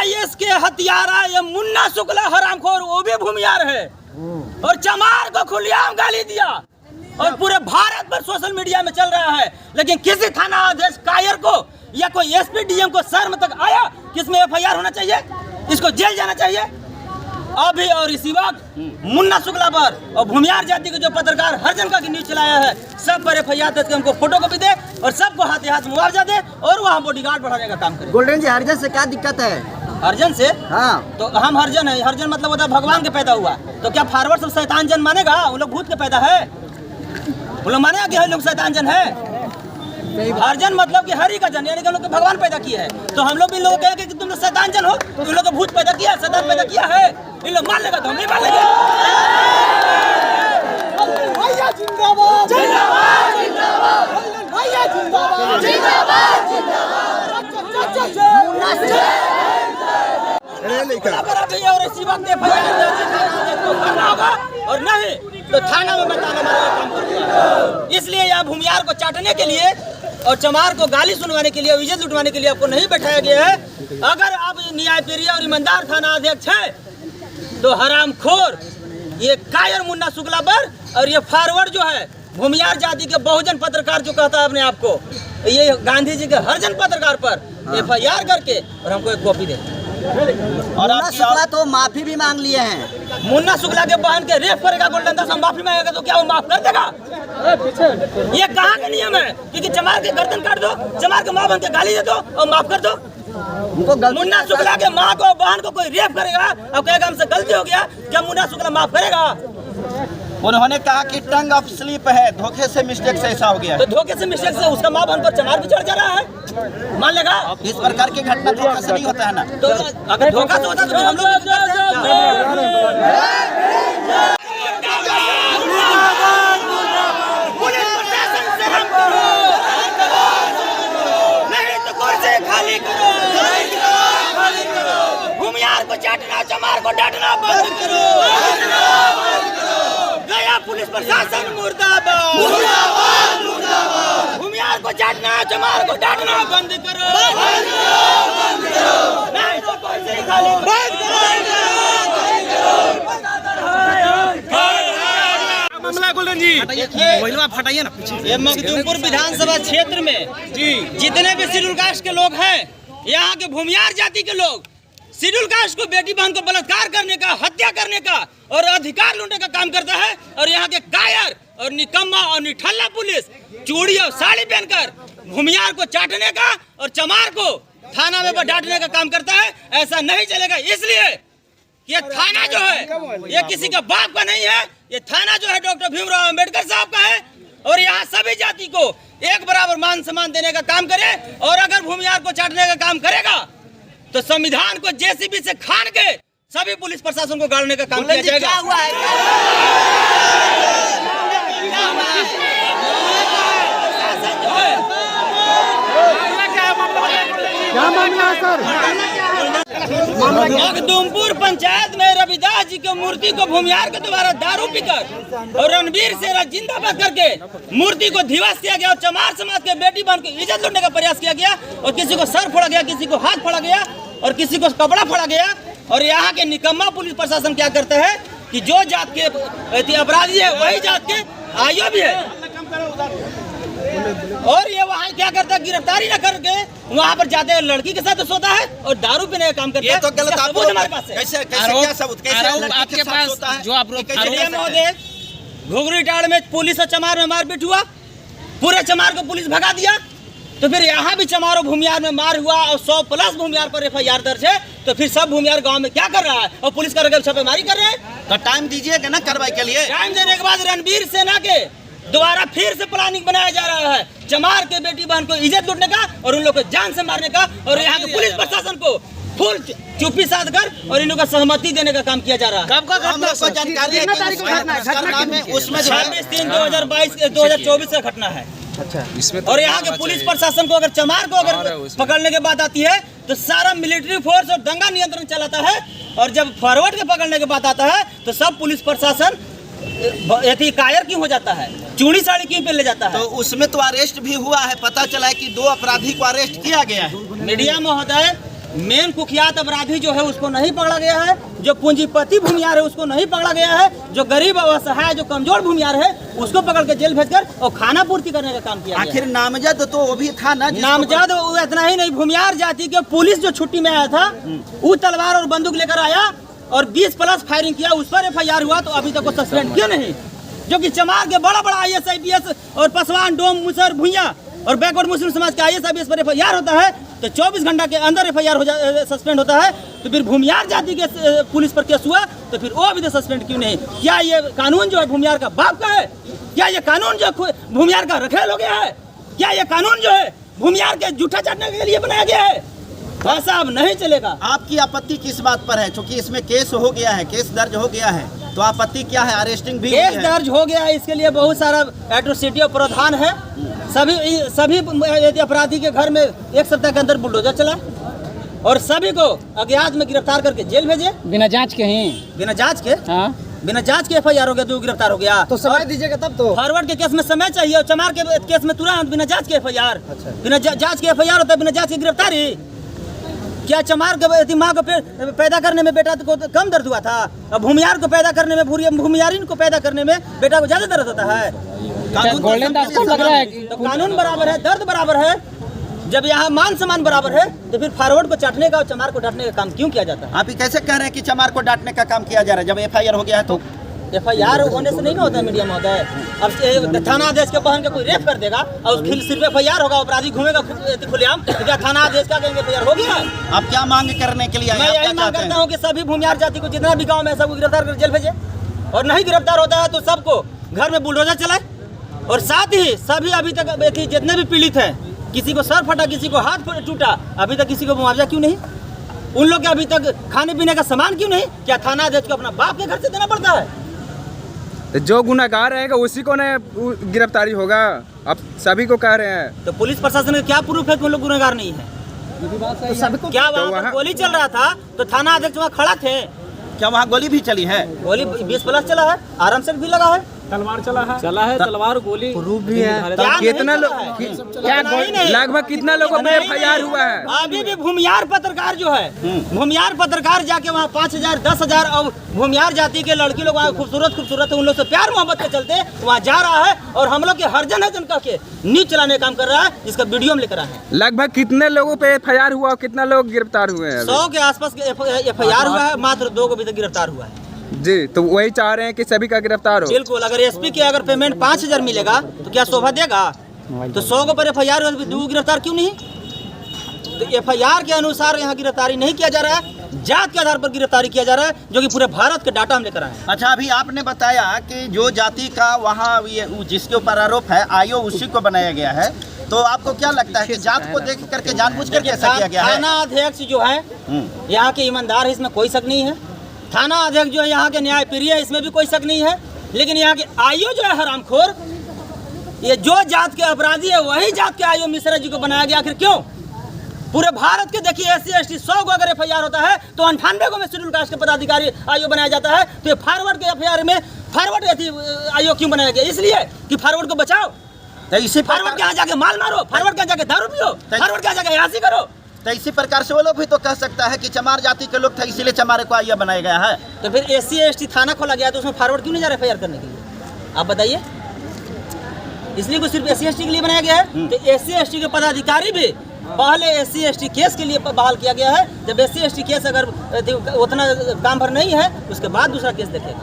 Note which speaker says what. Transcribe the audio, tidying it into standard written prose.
Speaker 1: IAS के हत्यारा ये मुन्ना शुक्ला हरामखोर वो भी भूमियार है और चमार को खुलेआम गाली दिया और पूरे भारत पर सोशल मीडिया में चल रहा है। लेकिन किसी थाना अध्यक्ष कायर को या कोई SP DM को शर्म तक आया कि इसमें FIR होना चाहिए, इसको जेल जाना चाहिए। अभी और इसी वक्त मुन्ना शुक्ला पर और भूमियार जाति के जो पत्रकार हरजन का न्यूज चलाया है, सब पर FIR दर्ज कर उनको फोटो कॉपी दे और सबको हाथ हाथ मुआवजा दे और वहाँ बॉडीगार्ड बढ़ाने का काम करे।
Speaker 2: गोल्डन जी, हरजन से क्या दिक्कत है?
Speaker 1: हरजन से?
Speaker 2: हाँ,
Speaker 1: तो हम हरजन है। हरजन मतलब होता है भगवान के पैदा हुआ। तो क्या फॉरवर्ड सब शैतान जन मानेगा? वो लोग भूत के पैदा है, वो लोग मानेगा कि हम लोग शैतान जन है? हरजन मतलब कि हरि का जन, यानी कि हम लोग को भगवान पैदा किया है। तो हम लोग भी लोग कहेंगे कि तुम लोग शैतान जन हो, तुम लोग को भूत पैदा किया है, शैतान पैदा किया है। इन लोग मान लेगा तो हम नहीं मान लेंगे। जिंदाबाद जिंदाबाद जिंदाबाद भैया जिंदाबाद जिंदाबाद जिंदाबाद और नहीं तो थाना में बताना काम करते। इसलिए यहाँ भूमियार को चाटने के लिए और चमार को गाली सुनवाने के लिए और इज्जत लुटवाने के लिए आपको नहीं बैठाया गया है। अगर आप न्यायप्रिय और ईमानदार थाना अध्यक्ष है तो हरामखोर ये कायर मुन्ना शुक्ला पर और ये फॉरवर्ड जो है भूमियार जाति के बहुजन पत्रकार जो कहता है अपने आप को, ये गांधी जी के हरजन पत्रकार पर FIR करके और हमको एक कॉपी दे।
Speaker 2: और मुन्ना शुक्ला तो माफी भी मांग लिए हैं।
Speaker 1: मुन्ना शुक्ला के बहन के रेप करेगा गोल्डन दास, हम माफी मांगेगा तो क्या वो माफ कर देगा? ये कहाँ का नियम है कि चमार के गर्दन काट दो, चमार के माँ बहन के गाली दे दो और माफ कर दो? मुन्ना शुक्ला के माँ को बहन को कोई रेप करेगा और कहेगा हमसे गलती हो गया, क्या मुन्ना शुक्ला माफ करेगा?
Speaker 3: उन्होंने कहा कि टंग ऑफ स्लिप है, धोखे से मिस्टेक से ऐसा हो गया।
Speaker 1: तो धोखे से मिस्टेक से उसका माँ बहन पर चमार भी चढ़ जा रहा है, मान लेगा?
Speaker 3: इस प्रकार की घटना धोखा से नहीं होता है ना।
Speaker 1: तो अगर धोखा से होता तो हम लोग नहीं तो कुर्सी खाली करो, भूमियार को चाटना चमार को डांटना बंद करो। गया पुलिस प्रशासन मुर्दाबाद, मुर्दाबाद मुर्दाबाद। भूमियार को चाटना चमार को डांटना बंद करो, नहीं तो कुर्सी खाली बंद करो।
Speaker 4: गोल्डन जी फटाइए ना पीछे।
Speaker 1: ये मखदूमपुर विधानसभा क्षेत्र में जी जितने भी शेड्यूल कास्ट के लोग हैं, यहाँ के भूमियार जाति के लोग शेड्यूल कास्ट को बेटी बहन को बलात्कार करने का, हत्या करने का और अधिकार लूटने का काम करता है। और यहाँ के कायर और निकम्मा और निठल्ला पुलिस चूड़ी और साड़ी पहनकर भूमियार को चाटने का और चमार को थाना में डांटने का काम करता है। ऐसा नहीं चलेगा। इसलिए ये थाना जो है ये किसी का बाप का नहीं है, ये थाना जो है डॉक्टर भीमराव अंबेडकर साहब का है। और यहाँ सभी जाति को एक बराबर मान सम्मान देने का काम करे और अगर भूमियार को चाटने का काम करेगा तो संविधान को JCB से खान के सभी पुलिस प्रशासन को गाड़ने का काम किया जाएगा।
Speaker 2: क्या हुआ है? क्या मामला है सर?
Speaker 1: मखदूमपुर पंचायत में रविदास जी की मूर्ति को भूमियार के द्वारा दारू पीकर और रणवीर सेरा जिंदाबाद करके मूर्ति को ध्वस्त किया गया और चमार समाज के बेटी बहन को इज्जत लूटने का प्रयास किया गया और किसी को सर फोड़ा गया, किसी को हाथ फोड़ा गया और किसी को कपड़ा फोड़ा गया। और यहाँ के निकम्मा पुलिस प्रशासन क्या करता है कि जो जात के अपराधी है वही जात के आयु भी है और ये वहाँ क्या करता है, गिरफ्तारी न करके वहाँ पर जाते हैं लड़की के साथ सोता है और दारू पीने का काम करता है।
Speaker 3: ये तो गलत
Speaker 1: सबूत हमारे पास है।
Speaker 3: कैसे क्या सबूत, कैसे
Speaker 4: आपके पास जो आरोप
Speaker 1: महोदय घुघरी टाड़ में पुलिस और चमार में मारपीट हुआ, पूरे चमार को पुलिस भगा दिया। तो फिर यहाँ भी चमार और भूमियार में मार हुआ और 100+ भूमियार पर FIR दर्ज है। तो फिर सब भूमियार गांव में क्या कर रहा है और पुलिस का छापेमारी कर रहे हैं।
Speaker 3: तो टाइम दीजिएगा ना कार्रवाई के लिए।
Speaker 1: टाइम देने के बाद रणवीर सेना के दोबारा फिर से प्लानिंग बनाया जा रहा है चमार के बेटी बहन को इज्जत लूटने का और उन लोग को जान से मारने का। और यहाँ के पुलिस प्रशासन को फुल चुप्पी साध कर और इन लोगों का सहमति देने का काम किया जा रहा है।
Speaker 3: कब का घटना को जानकारी है? उसमें
Speaker 1: 26/3/2024 का घटना है।
Speaker 2: अच्छा,
Speaker 4: इसमें
Speaker 1: और यहाँ के पुलिस प्रशासन को अगर चमार को अगर पकड़ने के बाद आती है तो सारा मिलिट्री फोर्स और दंगा नियंत्रण चलाता है। और जब फॉरवर्ड के पकड़ने के बाद आता है तो सब पुलिस प्रशासन कायर क्यों हो जाता है, चूड़ी साड़ी क्यों पहन ले जाता है?
Speaker 3: तो उसमें तो अरेस्ट भी हुआ है, पता चला है कि 2 अपराधी को अरेस्ट किया गया है।
Speaker 1: मीडिया महोदय मेन कुख्यात अपराधी जो है उसको नहीं पकड़ा गया है, जो पूंजीपति भूमियार है उसको नहीं पकड़ा गया है, जो गरीब असहाय जो कमजोर भूमियार है उसको पकड़ के जेल भेजकर और खाना पूर्ति करने का काम किया गया।
Speaker 3: आखिर नामजद तो वो भी था ना,
Speaker 1: नामजद इतना ही नहीं, भूमियार जाति के पुलिस जो छुट्टी में आया था वो तलवार और बंदूक लेकर आया और 20+ फायरिंग किया, उस पर FIR हुआ तो अभी तक वो सस्पेंड क्यों नहीं? जो कि चमार के बड़ा बड़ा IAS IPS और पासवान डोम मुसर भुइया और बैकवर्ड मुस्लिम समाज के IAS IPS पर FIR होता है तो 24 घंटा के अंदर FIR सस्पेंड होता है, तो फिर भूमियार जाति के पुलिस पर केस हुआ तो फिर वो अभी तक सस्पेंड क्यों नहीं? क्या ये कानून जो है भूमियार का बाप का है? क्या ये कानून जो भूमियार का रखेल हो गया है? क्या ये कानून जो है भूमियार के जूठा चाटने के लिए बनाया गया है? ऐसा अब नहीं चलेगा।
Speaker 3: आपकी आपत्ति किस बात पर है? क्योंकि इसमें केस हो गया है, केस दर्ज हो गया है, तो आपत्ति क्या है? अरेस्टिंग भी
Speaker 1: केस दर्ज हो गया है, इसके लिए बहुत सारा एट्रोसिटी और प्रावधान है। सभी अपराधी के घर में 1 सप्ताह के अंदर बुलडोजर चला और सभी को अज्ञात में गिरफ्तार करके जेल भेजे
Speaker 5: बिना जांच के ही,
Speaker 1: बिना जांच के।
Speaker 5: हाँ
Speaker 1: बिना जांच के FIR हो गया तो गिरफ्तार हो गया
Speaker 2: तो समय दीजिएगा तब तो।
Speaker 1: फॉरवर्ड के केस में समय चाहिए और चमार के केस में तुरंत बिना जांच के FIR। बिना जांच के FIR होता है, बिना जांच की गिरफ्तारी। क्या चमार के माँ को पैदा करने में बेटा को कम दर्द हुआ था? अब भूमियार को पैदा करने में, भूमियारिन को पैदा करने में बेटा को ज्यादा दर्द होता है?
Speaker 5: गोल्डन दास को लग रहा है
Speaker 1: तो कानून बराबर है, दर्द बराबर है। जब यहाँ मान सम्मान बराबर है तो फिर फॉरवर्ड को चाटने का और चमार को डांटने का काम क्यों किया जाता है?
Speaker 3: आप ही कैसे कह रहे हैं कि चमार को डांटने का काम किया जा रहा है जब FIR हो गया है? तो
Speaker 1: FIR होने से नहीं ना होता है मीडिया में होता है। अब थाना आदेश के बहन के कोई रेप कर देगा और सिर्फ FIR होगा, अपराधी घूमेगा खुलेआम, तो क्या थाना आदेश क्या कहेंगे FIR हो गया?
Speaker 3: आप क्या मांग करने के लिए आए?
Speaker 1: मैं
Speaker 3: आप
Speaker 1: यही
Speaker 3: क्या
Speaker 1: मांग
Speaker 3: चाहते
Speaker 1: करता
Speaker 3: हैं?
Speaker 1: हूँ कि सभी भूमियार जाति को जितना भी गाँव में है सबको गिरफ्तार कर जेल भेजे और नहीं गिरफ्तार होता है तो सबको घर में बुलडोजर चलाए। और साथ ही सभी अभी तक जितने भी पीड़ित हैं, किसी को सर फटा, किसी को हाथ टूटा, अभी तक किसी को मुआवजा क्यों नहीं? उन लोग के अभी तक खाने पीने का सामान क्यों नहीं? क्या थाना अध्यक्ष को अपना बाप के घर से देना पड़ता है?
Speaker 6: जो गुनाहगार रहेगा उसी को न गिरफ्तारी होगा। अब सभी को कह रहे हैं
Speaker 1: तो पुलिस प्रशासन का क्या प्रूफ है कि उन लोग गुनहगार नहीं है?
Speaker 2: तो सबको
Speaker 1: क्या वहाँ पर गोली चल रहा था तो थाना अध्यक्ष वहाँ खड़ा थे?
Speaker 3: क्या वहाँ गोली भी चली है?
Speaker 1: गोली 20+ चला है, आराम से भी लगा है,
Speaker 4: तलवार चला है तलवार गोली
Speaker 2: प्रूफ भी है।
Speaker 1: क्या
Speaker 6: कितना
Speaker 1: नहीं
Speaker 6: लोग
Speaker 1: चला है?
Speaker 6: क्या
Speaker 1: नहीं।
Speaker 6: लगभग कितना लोगों पे FIR हुआ है?
Speaker 1: अभी भी भूमियार पत्रकार जो है, भूमियार पत्रकार जाके वहाँ 5,000 10,000 और भूमियार जाति के लड़की लोग वहाँ खूबसूरत है, उन लोग से प्यार मोहब्बत के चलते वहाँ जा रहा है और हम लोग के हरजन है जनता के न्यूज चलाने का काम कर रहा है, जिसका वीडियो हम लेकर आए हैं।
Speaker 6: लगभग कितने लोगों पे FIR हुआ और कितना लोग गिरफ्तार हुए हैं?
Speaker 1: 100 के आसपास FIR हुआ है, मात्र 2 को अभी तक गिरफ्तार हुआ है।
Speaker 6: जी, तो वही चाह रहे हैं कि सभी का गिरफ्तार हो।
Speaker 1: बिल्कुल, अगर SP के अगर पेमेंट 5,000 मिलेगा तो क्या शोभा देगा? तो 100 के ऊपर FIR हुआ, 2 गिरफ्तार क्यों नहीं? तो FIR के अनुसार यहाँ गिरफ्तारी नहीं किया जा रहा है, जात के आधार पर गिरफ्तारी किया जा रहा है, जो कि पूरे भारत के डाटा हम लेकर आए हैं।
Speaker 3: अच्छा, अभी आपने बताया कि जो जाति का वहाँ ये जिसके ऊपर आरोप है आयो उसी को बनाया गया है, तो आपको क्या लगता है कि जात को देख करके जानबूझ करके ऐसा किया गया है?
Speaker 1: थाना अध्यक्ष जो है यहाँ के ईमानदार है, इसमें कोई शक नहीं है। थाना अध्यक्ष जो है यहाँ के न्यायप्रिय है, इसमें भी कोई शक नहीं है। लेकिन यहाँ के आईओ जो है हरामखोर, ये जो जात के अपराधी है वही जात के आईओ मिश्रा जी को बनाया गया। आखिर क्यों? पूरे भारत के देखिए SC ST 100 को अगर FIR होता है तो 98 को में शेड्यूल कास्ट के पदाधिकारी आईओ बनाया जाता है। तो ये फॉरवर्ड के FIR में फॉरवर्ड आईओ क्यों बनाया गया? इसलिए कि फॉरवर्ड को बचाओ।
Speaker 3: तो इसी
Speaker 1: फॉरवर्ड के यहाँ जाके माल मारो, फॉरवर्ड के यहाँ जाके दारू पियो, फॉरवर्ड के यहाँ जाके यासी करो।
Speaker 3: तो इसी प्रकार से वो लोग भी तो कह सकता है कि चमार जाति के लोग थे इसीलिए चमारे को आईया बनाया गया है।
Speaker 1: तो फिर SC ST थाना खोला गया तो उसमें फॉरवर्ड क्यों नहीं जा रहा FIR करने के लिए? आप बताइए। इसलिए को सिर्फ SC ST के लिए बनाया गया है। तो SC ST के पदाधिकारी भी पहले SC ST केस के लिए बहाल किया गया है। जब SC ST केस अगर उतना काम भर नहीं है उसके बाद दूसरा केस देखेगा।